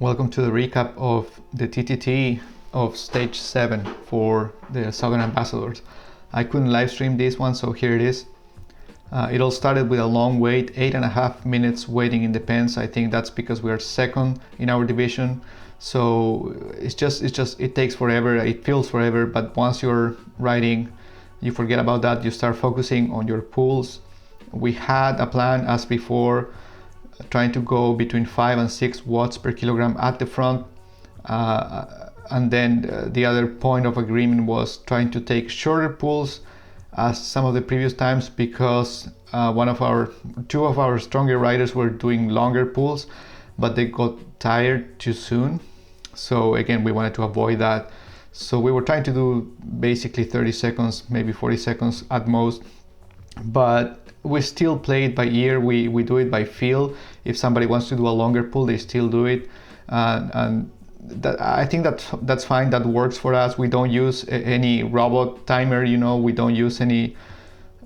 Welcome to the recap of the TTT of Stage 7 for the Southern Ambassadors. I couldn't live stream this one, so here it is. It all started with a long wait, 8.5 minutes waiting in the pens. I think that's because we are second in our division. So it takes forever, it feels forever, but once you're riding, you forget about that, you start focusing on your pulls. We had a plan as before, trying to go between 5 and 6 watts per kilogram at the front. And then the other point of agreement was trying to take shorter pulls as some of the previous times, because two of our stronger riders were doing longer pulls, but they got tired too soon. So again, we wanted to avoid that. So we were trying to do basically 30 seconds, maybe 40 seconds at most, but we still play it by ear. We do it by feel. If somebody wants to do a longer pull, they still do it. And I think that's fine. That works for us. We don't use any robot timer, we don't use any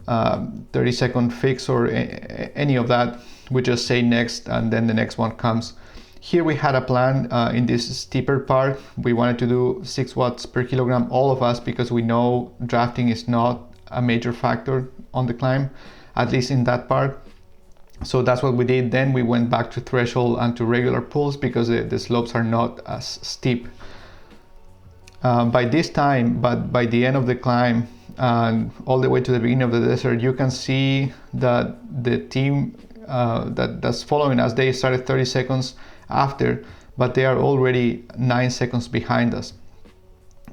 30-second fix or any of that. We just say next, and then the next one comes. Here we had a plan in this steeper part. We wanted to do 6 watts per kilogram, all of us, because we know drafting is not a major factor on the climb, at least in that part. So that's what we did. Then we went back to threshold and to regular pulls because the slopes are not as steep. By this time, but by the end of the climb and all the way to the beginning of the desert, you can see that the team that's following us, they started 30 seconds after, but they are already 9 seconds behind us.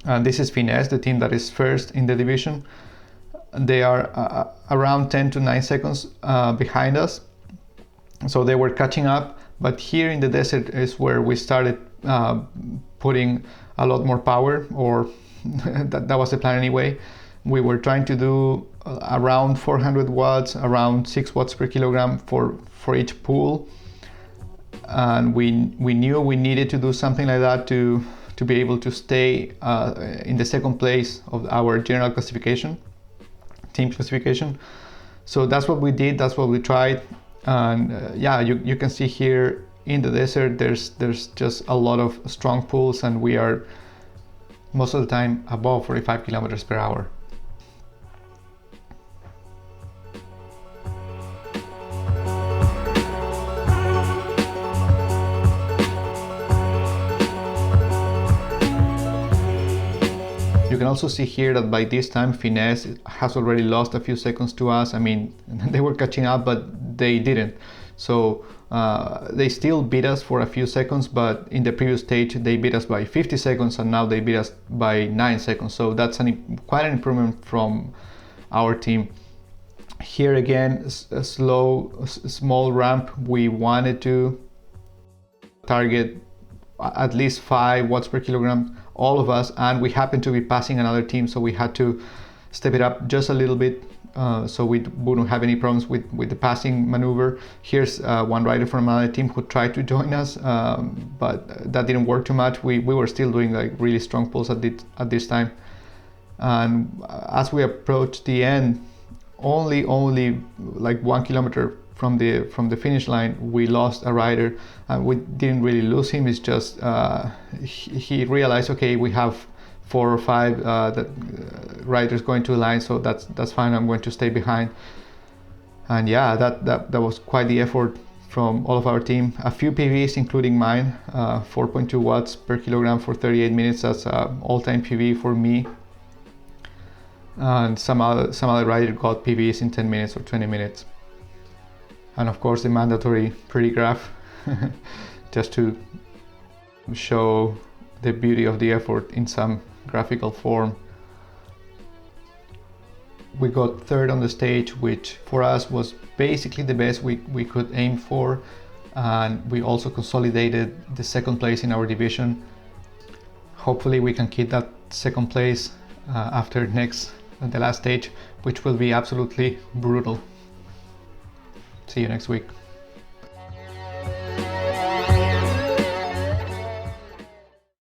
And this is Finesse, the team that is first in the division. They are around 10 to 9 seconds behind us. So they were catching up, but here in the desert is where we started putting a lot more power, or that was the plan anyway. We were trying to do around 400 watts, around 6 watts per kilogram for each pull. And we knew we needed to do something like that to be able to stay in the second place of our general classification, team classification. So that's what we did, that's what we tried. And you can see here in the desert there's just a lot of strong pulls, and we are most of the time above 45 kilometers per hour. You can also see here that by this time Finesse has already lost a few seconds to us. I mean, they were catching up, but they didn't. So they still beat us for a few seconds, but in the previous stage they beat us by 50 seconds, and now they beat us by 9 seconds. So that's quite an improvement from our team. Here again, a small ramp. We wanted to target at least 5 watts per kilogram, all of us, and we happened to be passing another team, so we had to step it up just a little bit so we wouldn't have any problems with the passing maneuver. Here's one rider from another team who tried to join us, but that didn't work too much. We were still doing like really strong pulls at this time. And as we approached the end, only like 1 kilometer from the finish line, we lost a rider. We didn't really lose him. It's just he realized, okay, we have 4 or 5 riders going to the line, so that's fine. I'm going to stay behind. And yeah, that was quite the effort from all of our team. A few PVs, including mine, 4.2 watts per kilogram for 38 minutes. That's all-time PV for me. And some other rider got PVs in 10 minutes or 20 minutes. And of course the mandatory pretty graph, just to show the beauty of the effort in some graphical form. We got third on the stage, which for us was basically the best we could aim for, and we also consolidated the second place in our division. Hopefully we can keep that second place after the last stage, which will be absolutely brutal. See you next week.